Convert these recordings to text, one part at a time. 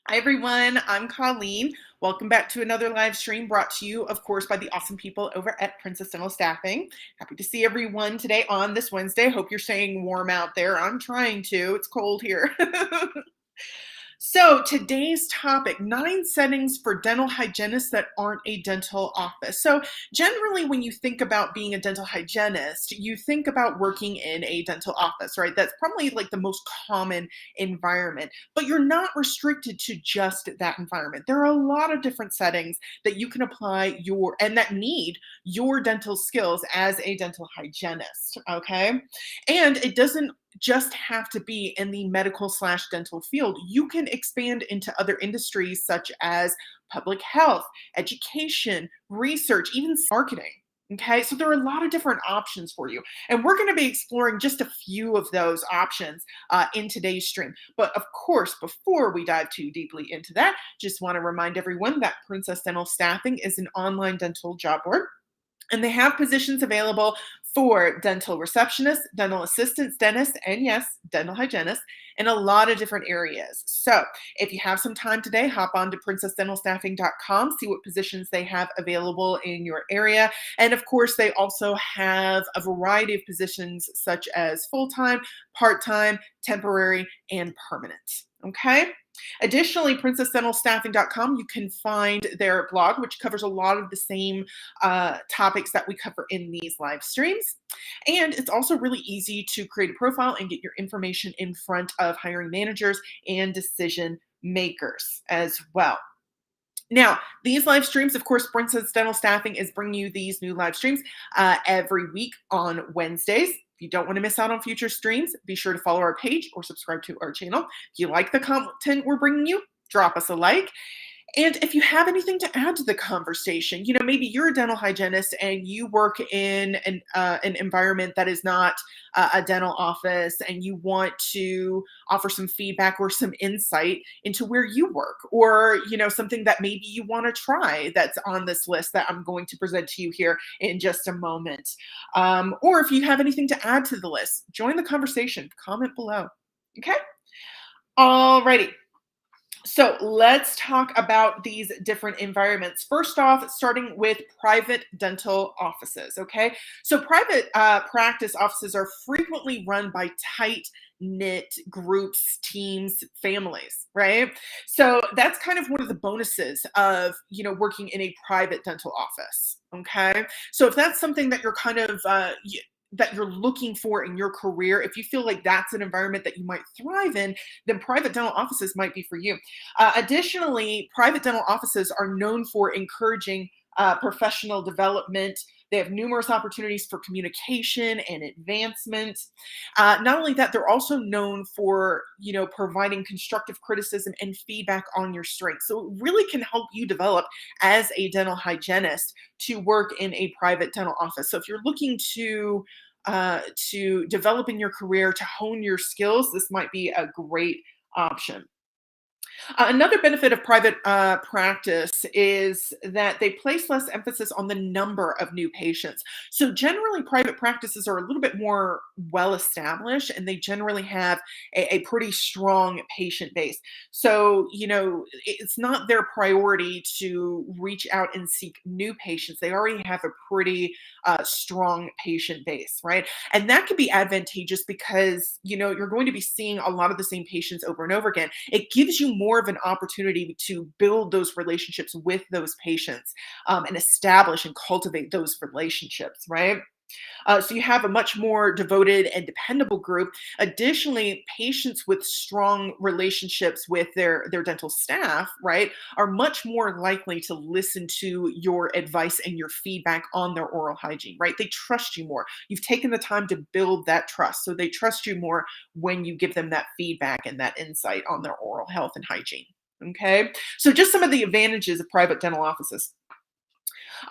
Hi everyone, I'm Colleen. Welcome back to another live stream brought to you, of course, by the awesome people over at Princess Dental Staffing. Happy to see everyone today on this Wednesday. Hope you're staying warm out there. I'm trying to. It's cold here. So today's topic, 9 settings for dental hygienists that aren't a dental office. So generally when you think about being a dental hygienist, you think about working in a dental office, right? That's probably like the most common environment, but you're not restricted to just that environment. There are a lot of different settings that you can apply and that need your dental skills as a dental hygienist, okay? And it doesn't just have to be in the medical/dental field. You can expand into other industries such as public health, education, research, even marketing. Okay, so there are a lot of different options for you. And we're going to be exploring just a few of those options in today's stream. But of course, before we dive too deeply into that, just want to remind everyone that Princess Dental Staffing is an online dental job board. And they have positions available for dental receptionists, dental assistants, dentists, and yes, dental hygienists in a lot of different areas. So if you have some time today, hop on to princessdentalstaffing.com, see what positions they have available in your area. And of course, they also have a variety of positions such as full-time, part-time, temporary, and permanent. Okay. Additionally, princessdentalstaffing.com, you can find their blog, which covers a lot of the same topics that we cover in these live streams. And it's also really easy to create a profile and get your information in front of hiring managers and decision makers as well. Now, these live streams, of course, Princess Dental Staffing is bringing you these new live streams every week on Wednesdays. If you don't want to miss out on future streams, be sure to follow our page or subscribe to our channel. If you like the content we're bringing you, drop us a like. And if you have anything to add to the conversation, maybe you're a dental hygienist and you work in an environment that is not a dental office, and you want to offer some feedback or some insight into where you work, or something that maybe you want to try that's on this list that I'm going to present to you here in just a moment. Or if you have anything to add to the list, join the conversation, comment below. Okay? Alrighty. So let's talk about these different environments. First off, starting with private dental offices, okay? So private practice offices are frequently run by tight-knit groups, teams, families, right? So that's kind of one of the bonuses of, working in a private dental office, okay? So if that's something that you're kind of that you're looking for in your career, if you feel like that's an environment that you might thrive in, then private dental offices might be for you. Additionally, private dental offices are known for encouraging professional development. They have numerous opportunities for communication and advancement. Not only that, they're also known for, providing constructive criticism and feedback on your strengths. So it really can help you develop as a dental hygienist to work in a private dental office. So if you're looking to develop in your career, to hone your skills, this might be a great option. Another benefit of private practice is that they place less emphasis on the number of new patients. So generally, private practices are a little bit more well established, and they generally have a pretty strong patient base. So, it's not their priority to reach out and seek new patients. They already have a pretty strong patient base, right? And that could be advantageous because, you're going to be seeing a lot of the same patients over and over again. It gives you more of an opportunity to build those relationships with those patients, and establish and cultivate those relationships, right? So you have a much more devoted and dependable group. Additionally, patients with strong relationships with their dental staff, right, are much more likely to listen to your advice and your feedback on their oral hygiene, right? They trust you more. You've taken the time to build that trust. So they trust you more when you give them that feedback and that insight on their oral health and hygiene. Okay. So just some of the advantages of private dental offices.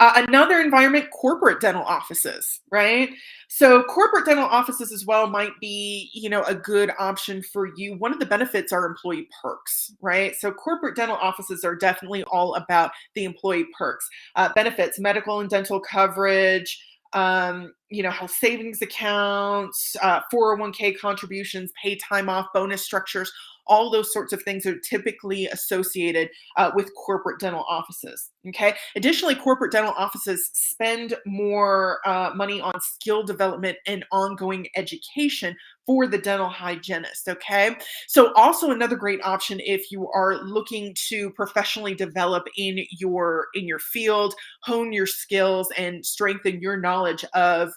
Another environment, corporate dental offices, right? So corporate dental offices as well might be, a good option for you. One of the benefits are employee perks, right? So corporate dental offices are definitely all about the employee perks, benefits, medical and dental coverage, health savings accounts, 401k contributions, pay time off, bonus structures. All those sorts of things are typically associated with corporate dental offices. Okay. Additionally, corporate dental offices spend more money on skill development and ongoing education for the dental hygienist. Okay. So also another great option if you are looking to professionally develop in your field, hone your skills, and strengthen your knowledge of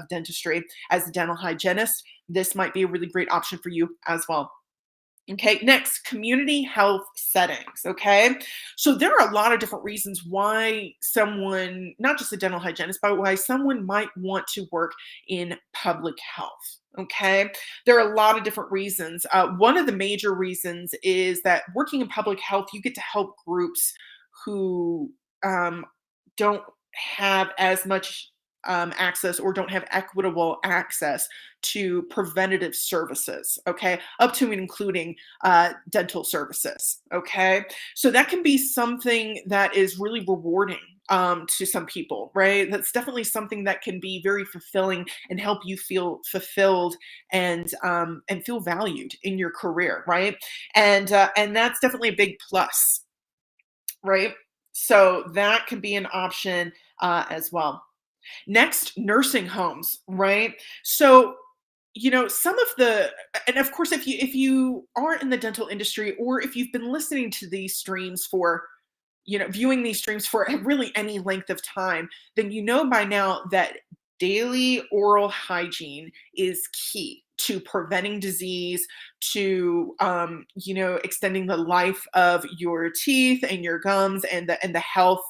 dentistry as a dental hygienist. This might be a really great option for you as well. Okay, next, community health settings. Okay, so there are a lot of different reasons why someone, not just a dental hygienist, but why someone might want to work in public health. Okay, there are a lot of different reasons. One of the major reasons is that working in public health, you get to help groups who don't have as much access or don't have equitable access to preventative services, okay, up to and including dental services, okay. So that can be something that is really rewarding to some people, right? That's definitely something that can be very fulfilling and help you feel fulfilled and feel valued in your career, right? And that's definitely a big plus, right? So that can be an option as well. Next, nursing homes, right? So, some of the and of course if you aren't in the dental industry or if you've been listening to these streams for viewing these streams for really any length of time, then you know by now that daily oral hygiene is key to preventing disease, to extending the life of your teeth and your gums and the health.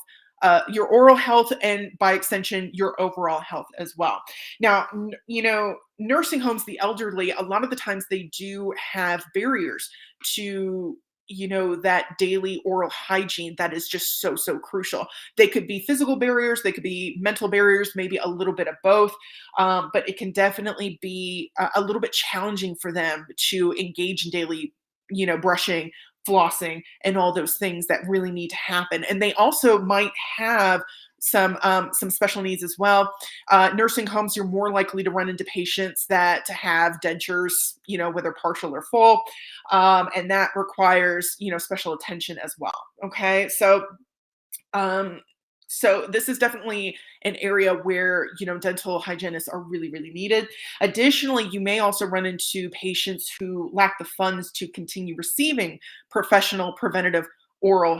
Your oral health and by extension your overall health as well. Now, nursing homes, the elderly, a lot of the times they do have barriers to that daily oral hygiene that is just so crucial. They could be physical barriers, they could be mental barriers, maybe a little bit of both. But it can definitely be a little bit challenging for them to engage in daily brushing, flossing, and all those things that really need to happen. And they also might have some special needs as well. Nursing homes, you're more likely to run into patients that have dentures, whether partial or full, and that requires special attention as well. Okay, um, so this is definitely an area where dental hygienists are really needed. Additionally, you may also run into patients who lack the funds to continue receiving professional preventative oral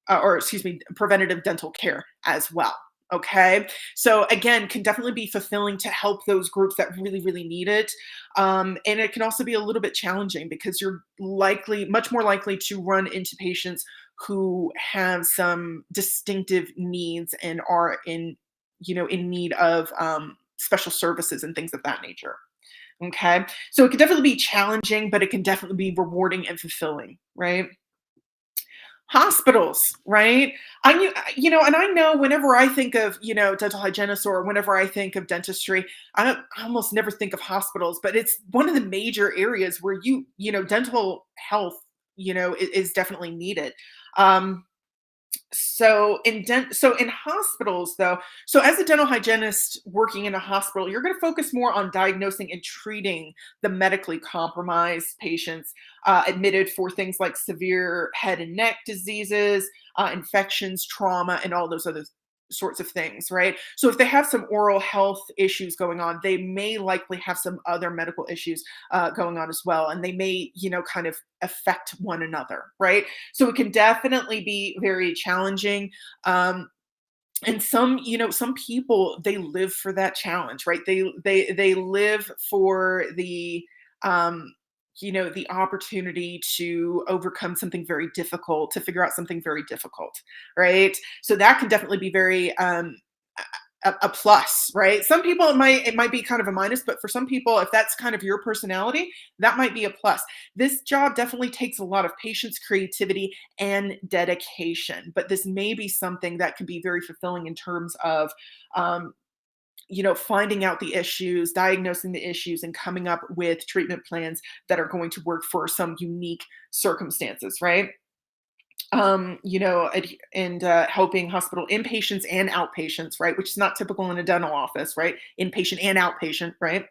or excuse me, preventative dental care as well. Okay, so again, can definitely be fulfilling to help those groups that really need it, and it can also be a little bit challenging because you're much more likely to run into patients who have some distinctive needs and are in need of special services and things of that nature. Okay, so it can definitely be challenging, but it can definitely be rewarding and fulfilling, right? Hospitals, right? And I know whenever I think of, dental hygienists or whenever I think of dentistry, I almost never think of hospitals, but it's one of the major areas where dental health, is definitely needed. Um, so in hospitals though, so as a dental hygienist working in a hospital, you're going to focus more on diagnosing and treating the medically compromised patients admitted for things like severe head and neck diseases, infections, trauma, and all those other sorts of things, right? So if they have some oral health issues going on, they may likely have some other medical issues going on as well, and they may kind of affect one another, right? So it can definitely be very challenging. And some people, they live for that challenge, right? They live for um the opportunity to overcome something very difficult, to figure out something very difficult, right? So that can definitely be very a plus, right? Some people it might be kind of a minus, but for some people, if that's kind of your personality, that might be a plus. This job definitely takes a lot of patience, creativity, and dedication, but this may be something that can be very fulfilling in terms of um, finding out the issues, diagnosing the issues, and coming up with treatment plans that are going to work for some unique circumstances, right? helping hospital inpatients and outpatients, right? Which is not typical in a dental office, right? Inpatient and outpatient, right?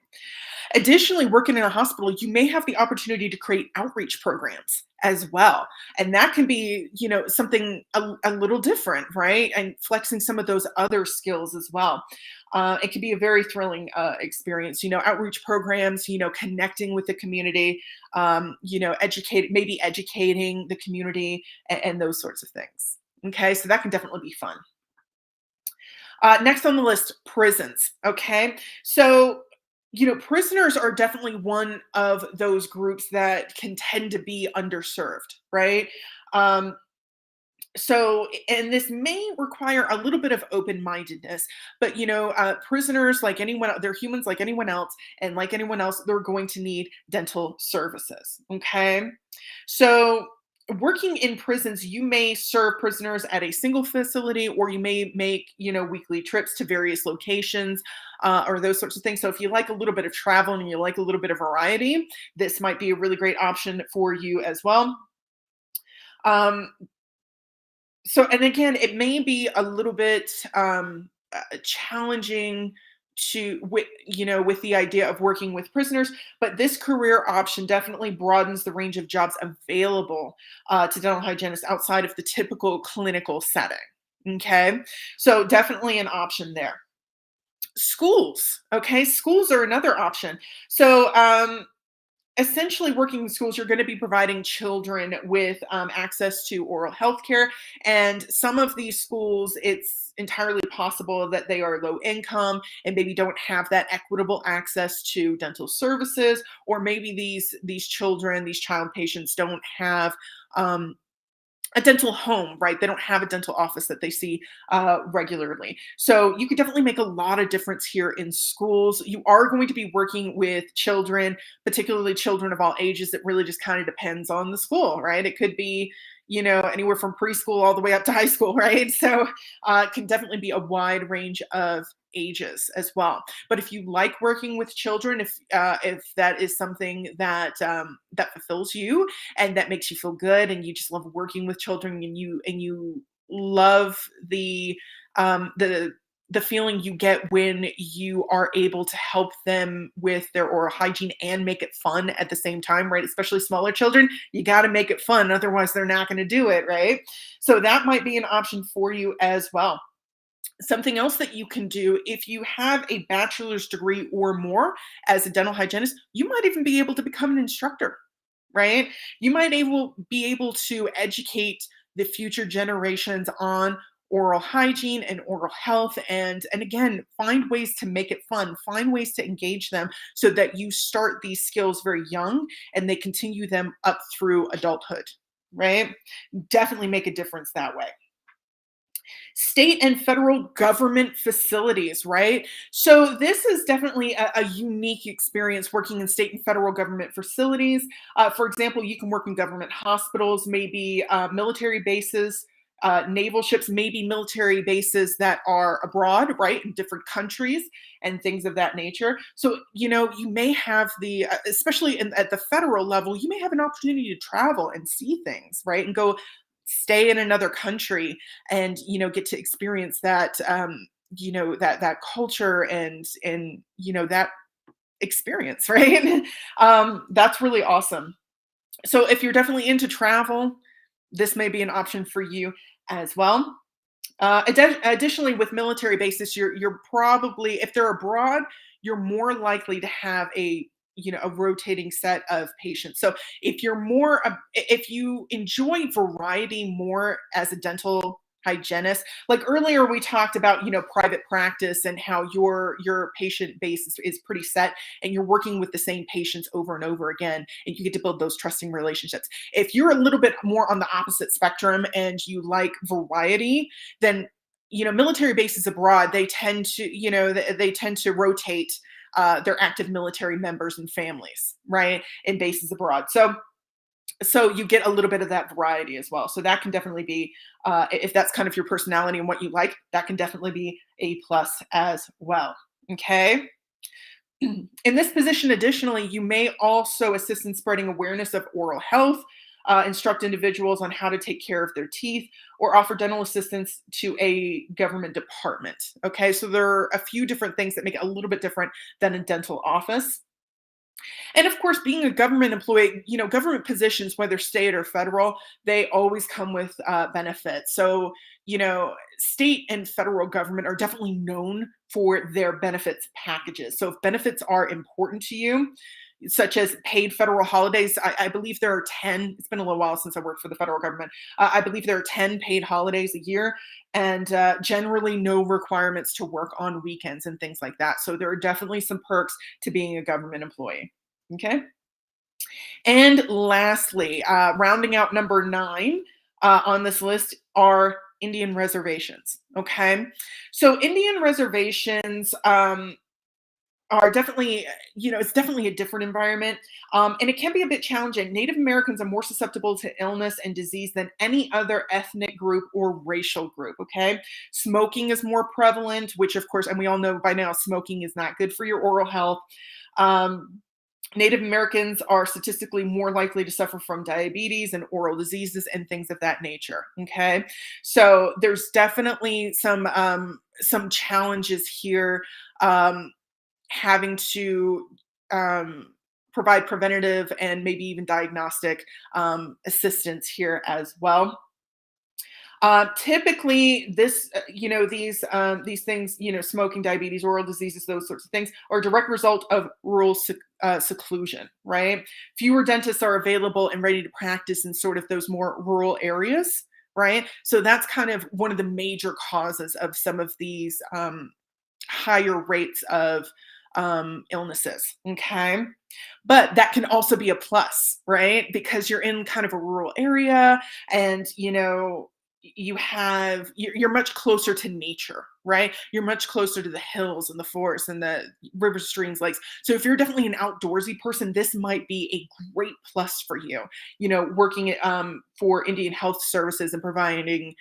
Additionally, working in a hospital, you may have the opportunity to create outreach programs as well. And that can be, something a little different, right? And flexing some of those other skills as well. It can be a very thrilling experience, outreach programs, connecting with the community, maybe educating the community and those sorts of things. Okay, so that can definitely be fun. Next on the list, prisons. Okay. So, prisoners are definitely one of those groups that can tend to be underserved, right? Um, and this may require a little bit of open-mindedness, but prisoners, like anyone, they're humans like anyone else, and like anyone else, they're going to need dental services. Okay, so working in prisons, you may serve prisoners at a single facility, or you may make weekly trips to various locations, or those sorts of things. So if you like a little bit of travel and you like a little bit of variety, this might be a really great option for you as well. Um, and again, it may be a little bit challenging with the idea of working with prisoners, but this career option definitely broadens the range of jobs available to dental hygienists outside of the typical clinical setting. Okay, so definitely an option there. Schools, okay, schools are another option. So essentially, working in schools, you're going to be providing children with access to oral health care. And some of these schools, it's entirely possible that they are low income and maybe don't have that equitable access to dental services, or maybe these children, these child patients, don't have um, a dental home, right? They don't have a dental office that they see regularly. So you could definitely make a lot of difference here in schools. You are going to be working with children, particularly children of all ages. It really just kind of depends on the school, right? It could be, anywhere from preschool all the way up to high school, right? So it can definitely be a wide range of ages as well. But if you like working with children, if that is something that fulfills you and that makes you feel good, and you just love working with children, and you love the feeling you get when you are able to help them with their oral hygiene and make it fun at the same time, right? Especially smaller children, you got to make it fun, otherwise they're not going to do it, right? So that might be an option for you as well. Something else that you can do, if you have a bachelor's degree or more as a dental hygienist, you might even be able to become an instructor, right? You might be able to educate the future generations on oral hygiene and oral health, and again, find ways to make it fun, find ways to engage them so that you start these skills very young and they continue them up through adulthood, right? Definitely make a difference that way. State and federal government facilities, right? So this is definitely a unique experience working in state and federal government facilities. For example, you can work in government hospitals, maybe military bases, naval ships, maybe military bases that are abroad, right, in different countries and things of that nature. So, you may have especially at the federal level, you may have an opportunity to travel and see things, right, and go stay in another country and get to experience that culture and that experience, right? That's really awesome. So if you're definitely into travel, this may be an option for you as well. Additionally, with military bases, you're probably, if they're abroad, you're more likely to have a rotating set of patients. So if you enjoy variety more as a dental hygienist, like earlier we talked about private practice and how your patient base is pretty set, and you're working with the same patients over and over again, and you get to build those trusting relationships. If you're a little bit more on the opposite spectrum and you like variety, then military bases abroad, they tend to they tend to rotate their active military members and families, right, in bases abroad. So you get a little bit of that variety as well. So that can definitely be, if that's kind of your personality and what you like, that can definitely be a plus as well. Okay. In this position, additionally, you may also assist in spreading awareness of oral health, instruct individuals on how to take care of their teeth, or offer dental assistance to a government department. Okay, so there are a few different things that make it a little bit different than a dental office. And of course, being a government employee, government positions, whether state or federal, they always come with benefits. So, state and federal government are definitely known for their benefits packages. So, if benefits are important to you, such as paid federal holidays, I believe there are 10. It's been a little while since I worked for the federal government. I believe there are 10 paid holidays a year, and generally no requirements to work on weekends and things like that. So, there are definitely some perks to being a government employee. Okay. And lastly, rounding out number 9 on this list are Indian reservations. Okay. So Indian reservations are definitely, it's definitely a different environment. And it can be a bit challenging. Native Americans are more susceptible to illness and disease than any other ethnic group or racial group. Okay. Smoking is more prevalent, which, of course, and we all know by now, smoking is not good for your oral health. Um, Native Americans are statistically more likely to suffer from diabetes and oral diseases and things of that nature. Okay, so there's definitely some challenges here, um, having to provide preventative and maybe even diagnostic assistance here as well. Typically, these things, smoking, diabetes, oral diseases, those sorts of things, are a direct result of rural seclusion, right? Fewer dentists are available and ready to practice in sort of those more rural areas, right? So that's kind of one of the major causes of some of these higher rates of illnesses. Okay. But that can also be a plus, right? Because you're in kind of a rural area, and, you're much closer to nature, right? You're much closer to the hills and the forests and the rivers, streams, lakes. So if you're definitely an outdoorsy person, this might be a great plus for you, working for Indian Health Services and providing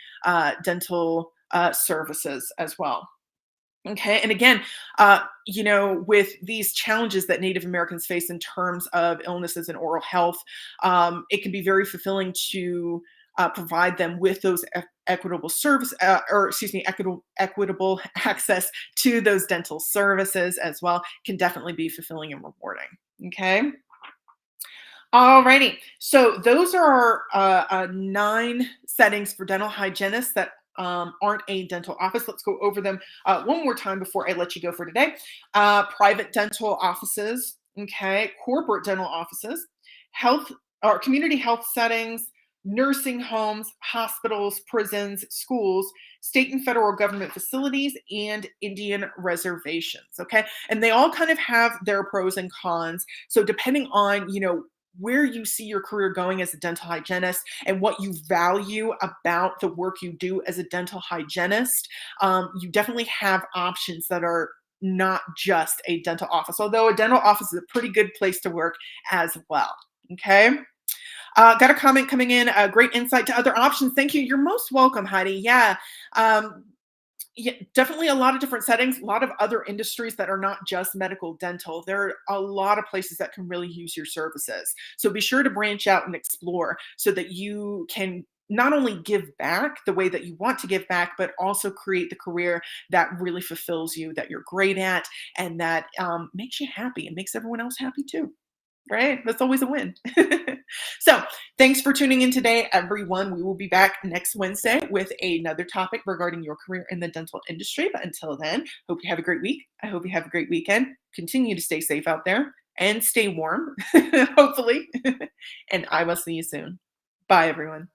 dental services as well. Okay. And again, with these challenges that Native Americans face in terms of illnesses and oral health, it can be very fulfilling to provide them with those equitable service, or excuse me, equitable access to those dental services as well. Can definitely be fulfilling and rewarding. Okay. Alrighty, so those are our 9 settings for dental hygienists that aren't a dental office. Let's go over them one more time before I let you go for today. Private dental offices, okay, corporate dental offices, health or community health settings, nursing homes, hospitals, prisons, schools, state and federal government facilities, and Indian reservations. Okay, and they all kind of have their pros and cons. So depending on where you see your career going as a dental hygienist and what you value about the work you do as a dental hygienist, you definitely have options that are not just a dental office, although a dental office is a pretty good place to work as well. Okay. Got a comment coming in. Great insight to other options. Thank you. You're most welcome, Heidi. Yeah. Um, yeah, definitely a lot of different settings, a lot of other industries that are not just medical dental. There are a lot of places that can really use your services. So be sure to branch out and explore so that you can not only give back the way that you want to give back, but also create the career that really fulfills you, that you're great at, and that makes you happy and makes everyone else happy too. Right? That's always a win. So, thanks for tuning in today, everyone. We will be back next Wednesday with another topic regarding your career in the dental industry. But until then, hope you have a great week. I hope you have a great weekend. Continue to stay safe out there and stay warm, hopefully. And I will see you soon. Bye, everyone.